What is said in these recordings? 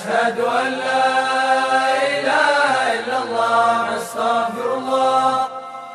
أشهد أن لا إله إلا الله نستغفر الله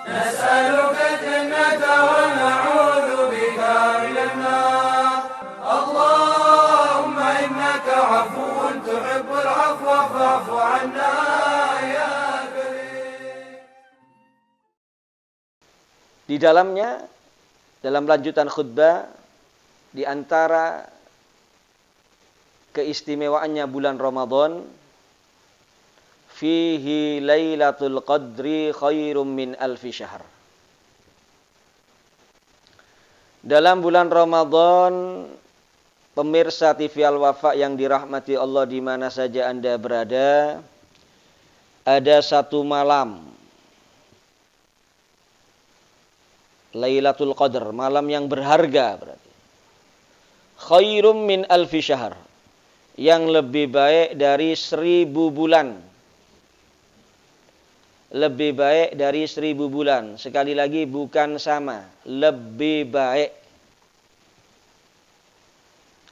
نسألك الجنة ونعوذ بك من النار اللهم إنك عفو تحب العفو فاعف عنا يا كريم. Di dalamnya, dalam lanjutan khutbah, di antara keistimewaannya bulan Ramadan, fihi lailatul qadri khairum min alfi syahr. Dalam bulan Ramadan, pemirsa TV Al-Wafa yang dirahmati Allah di mana saja Anda berada, ada satu malam Lailatul Qadar, malam yang berharga berarti. Khairum min alfi syahr, yang lebih baik dari 1000 bulan. Lebih baik dari 1000 bulan. Sekali lagi bukan sama, lebih baik.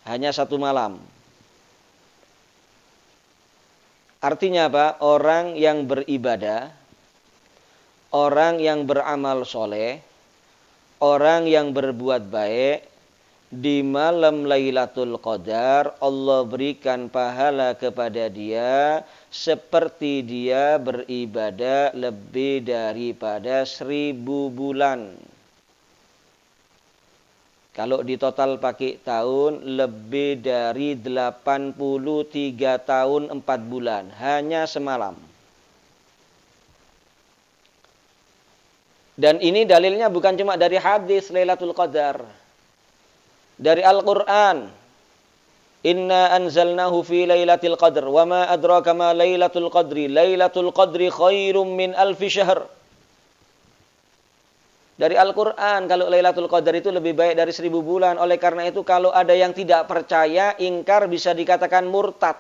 Hanya satu malam. Artinya apa? Orang yang beribadah, orang yang beramal soleh, orang yang berbuat baik, di malam Lailatul Qadar Allah berikan pahala kepada dia seperti dia beribadah lebih daripada 1000 bulan. Kalau di total pakai tahun, lebih dari 83 tahun 4 bulan. Hanya semalam. Dan ini dalilnya bukan cuma dari hadis Lailatul Qadar. Dari Al-Quran. Inna anzalnahu fi Lailatul Qadar. Wa ma adraka ma Lailatul Qadri. Lailatul Qadri khairum min alfi syahr. Dari Al-Quran, kalau Lailatul Qadar itu lebih baik dari 1000 bulan. Oleh karena itu, kalau ada yang tidak percaya, ingkar, bisa dikatakan murtad.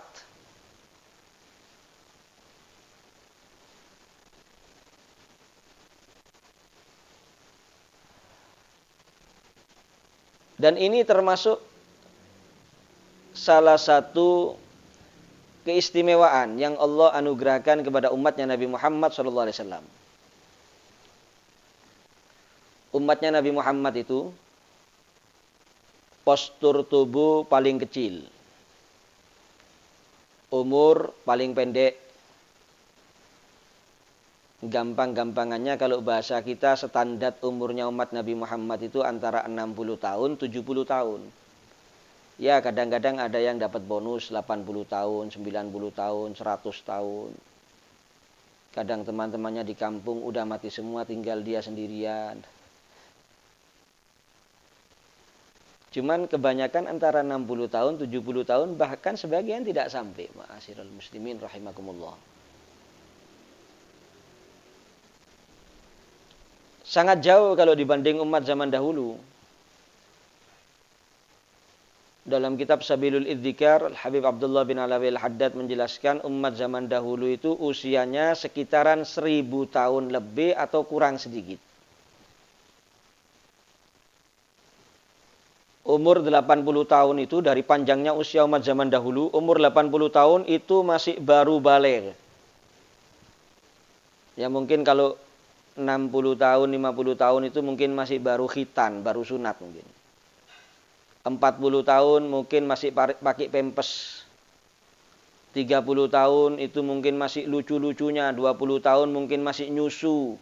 Dan ini termasuk salah satu keistimewaan yang Allah anugerahkan kepada umatnya Nabi Muhammad SAW. Umatnya Nabi Muhammad itu postur tubuh paling kecil, umur paling pendek. Gampang-gampangannya kalau bahasa kita, standar umurnya umat Nabi Muhammad itu antara 60 tahun, 70 tahun. Ya, kadang-kadang ada yang dapat bonus 80 tahun, 90 tahun, 100 tahun. Kadang teman-temannya di kampung udah mati semua, tinggal dia sendirian. Cuman kebanyakan antara 60 tahun, 70 tahun, bahkan sebagian tidak sampai. Ma'asyiral muslimin rahimakumullah. Sangat jauh kalau dibanding umat zaman dahulu. Dalam kitab Sabilul Idzikar, Habib Abdullah bin Alawi Al-Haddad menjelaskan umat zaman dahulu itu usianya sekitaran 1000 tahun lebih atau kurang sedikit. Umur 80 tahun itu, dari panjangnya usia umat zaman dahulu, umur 80 tahun itu masih baru baligh. Ya mungkin kalau 60 tahun, 50 tahun itu mungkin masih baru khitan, baru sunat mungkin. 40 tahun mungkin masih pakai pempes. 30 tahun itu mungkin masih lucu-lucunya. 20 tahun mungkin masih nyusu.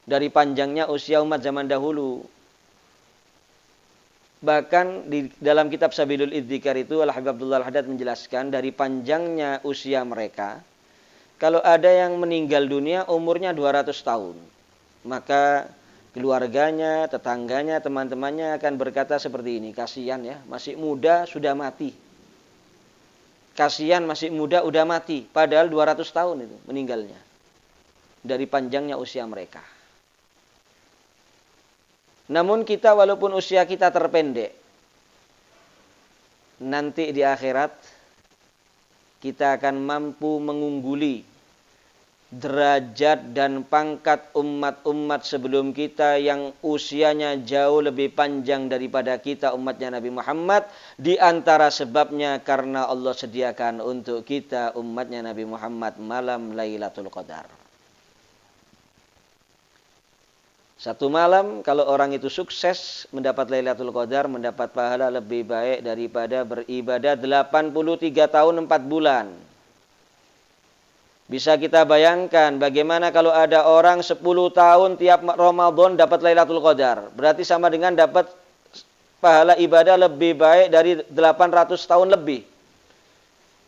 Dari panjangnya usia umat zaman dahulu. Bahkan di dalam kitab Sabilul Idzikar itu, Al-Habib Abdullah Al-Haddad menjelaskan dari panjangnya usia mereka, kalau ada yang meninggal dunia umurnya 200 tahun, maka keluarganya, tetangganya, teman-temannya akan berkata seperti ini, kasihan ya, masih muda sudah mati. Kasihan masih muda udah mati, padahal 200 tahun itu meninggalnya. Dari panjangnya usia mereka. Namun kita walaupun usia kita terpendek, nanti di akhirat kita akan mampu mengungguli derajat dan pangkat umat-umat sebelum kita yang usianya jauh lebih panjang daripada kita umatnya Nabi Muhammad. Di antara sebabnya karena Allah sediakan untuk kita umatnya Nabi Muhammad malam Lailatul Qadar. Satu malam kalau orang itu sukses mendapat Lailatul Qadar, mendapat pahala lebih baik daripada beribadah 83 tahun 4 bulan. Bisa kita bayangkan bagaimana kalau ada orang 10 tahun tiap Ramadan dapat Lailatul Qadar. Berarti sama dengan dapat pahala ibadah lebih baik dari 800 tahun lebih.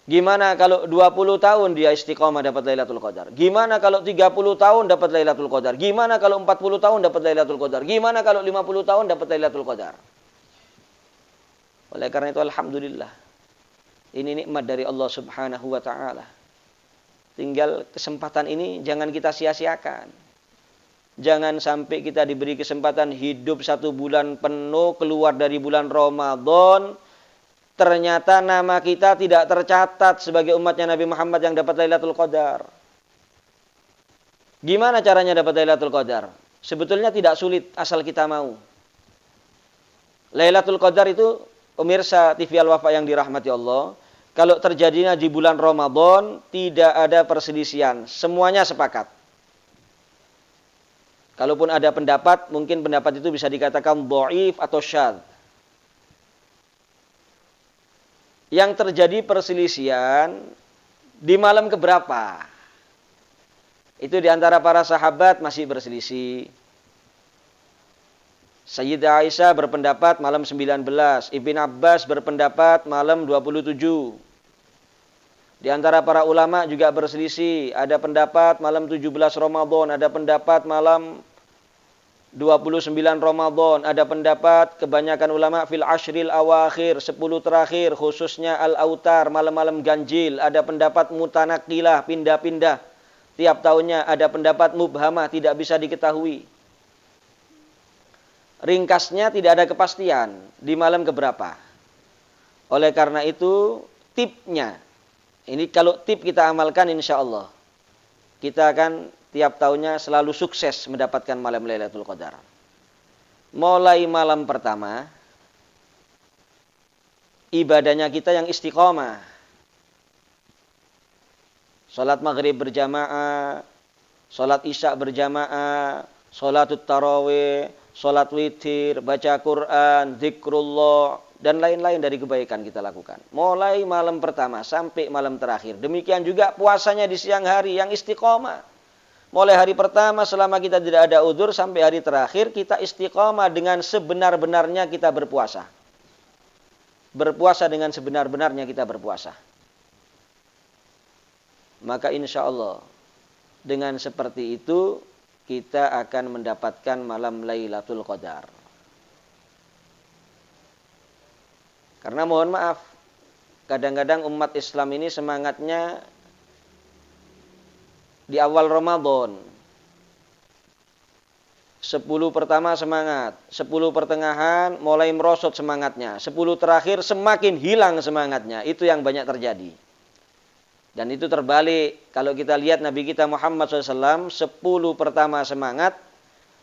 Gimana kalau 20 tahun dia istiqomah dapat Lailatul Qadar? Gimana kalau 30 tahun dapat Lailatul Qadar? Gimana kalau 40 tahun dapat Lailatul Qadar? Gimana kalau 50 tahun dapat Lailatul Qadar? Oleh karena itu alhamdulillah. Ini nikmat dari Allah Subhanahu wa taala. Tinggal kesempatan ini jangan kita sia-siakan. Jangan sampai kita diberi kesempatan hidup 1 bulan penuh, keluar dari bulan Ramadan, ternyata nama kita tidak tercatat sebagai umatnya Nabi Muhammad yang dapat Lailatul Qadar. Gimana caranya dapat Lailatul Qadar? Sebetulnya tidak sulit asal kita mau. Lailatul Qadar itu, pemirsa TV Al-Wafa yang dirahmati Allah, kalau terjadinya di bulan Ramadan, tidak ada perselisihan. Semuanya sepakat. Kalaupun ada pendapat, mungkin pendapat itu bisa dikatakan dhaif atau syadz. Yang terjadi perselisihan di malam keberapa? Itu di antara para sahabat masih berselisih. Sayyidah Aisyah berpendapat malam 19, Ibn Abbas berpendapat malam 27. Di antara para ulama juga berselisih, ada pendapat malam 17 Ramadan, ada pendapat malam 29 Ramadan, ada pendapat kebanyakan ulama fil ashril awakhir, 10 terakhir, khususnya al-autar, malam-malam ganjil, ada pendapat mutanakilah, pindah-pindah tiap tahunnya, ada pendapat mubhamah, tidak bisa diketahui. Ringkasnya tidak ada kepastian di malam keberapa. Oleh karena itu tipnya, ini kalau tip kita amalkan insya Allah, kita akan tiap tahunnya selalu sukses mendapatkan malam Lailatul Qadar. Mulai malam pertama, ibadahnya kita yang istiqomah. Salat maghrib berjamaah, salat isya berjamaah, salatut tarawih, salat witir, baca Quran, zikrullah, dan lain-lain dari kebaikan kita lakukan. Mulai malam pertama sampai malam terakhir. Demikian juga puasanya di siang hari yang istiqomah. Mulai hari pertama selama kita tidak ada udzur sampai hari terakhir kita istiqomah dengan sebenar-benarnya kita berpuasa. Berpuasa dengan sebenar-benarnya kita berpuasa. Maka insya Allah dengan seperti itu kita akan mendapatkan malam Lailatul Qadar. Karena mohon maaf, kadang-kadang umat Islam ini semangatnya di awal Ramadan. 10 pertama semangat, 10 pertengahan mulai merosot semangatnya, 10 terakhir semakin hilang semangatnya. Itu yang banyak terjadi. Dan itu terbalik. Kalau kita lihat Nabi kita Muhammad SAW, 10 pertama semangat,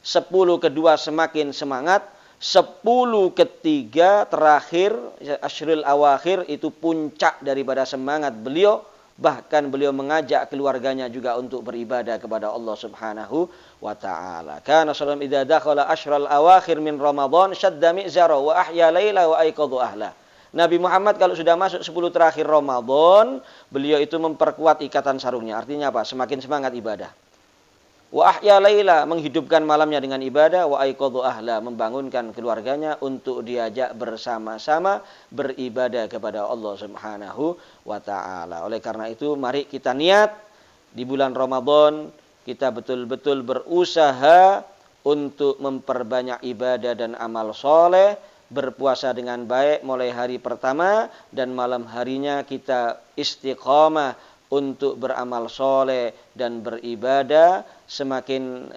10 kedua semakin semangat, 10 ketiga terakhir, ashrul awakhir, itu puncak daripada semangat beliau. Bahkan beliau mengajak keluarganya juga untuk beribadah kepada Allah Subhanahu wa ta'ala. Kana sallallahu idza dakhala ashrul awakhir min Ramadan syadda mi'zara wa ahya laila wa aiqadha ahla. Nabi Muhammad kalau sudah masuk 10 terakhir Ramadan, beliau itu memperkuat ikatan sarungnya. Artinya apa? Semakin semangat ibadah. Wa ahya laila, menghidupkan malamnya dengan ibadah, wa aiqadha ahla, membangunkan keluarganya untuk diajak bersama-sama beribadah kepada Allah Subhanahu wa taala. Oleh karena itu, mari kita niat di bulan Ramadan kita betul-betul berusaha untuk memperbanyak ibadah dan amal soleh, berpuasa dengan baik mulai hari pertama dan malam harinya kita istiqamah untuk beramal soleh dan beribadah. Semakin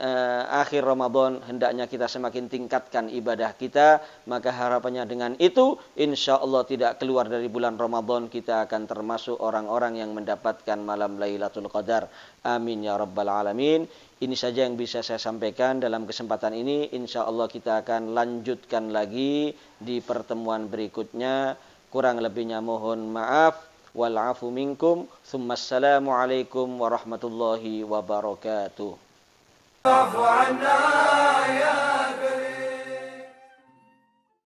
akhir Ramadan hendaknya kita semakin tingkatkan ibadah kita. Maka harapannya dengan itu insya Allah tidak keluar dari bulan Ramadan kita akan termasuk orang-orang yang mendapatkan malam Lailatul Qadar. Amin ya rabbal alamin. Ini saja yang bisa saya sampaikan dalam kesempatan ini. Insya Allah kita akan lanjutkan lagi di pertemuan berikutnya. Kurang lebihnya mohon maaf. Wal'afu minkum. Tsummassalamu alaikum warahmatullahi wabarakatuh.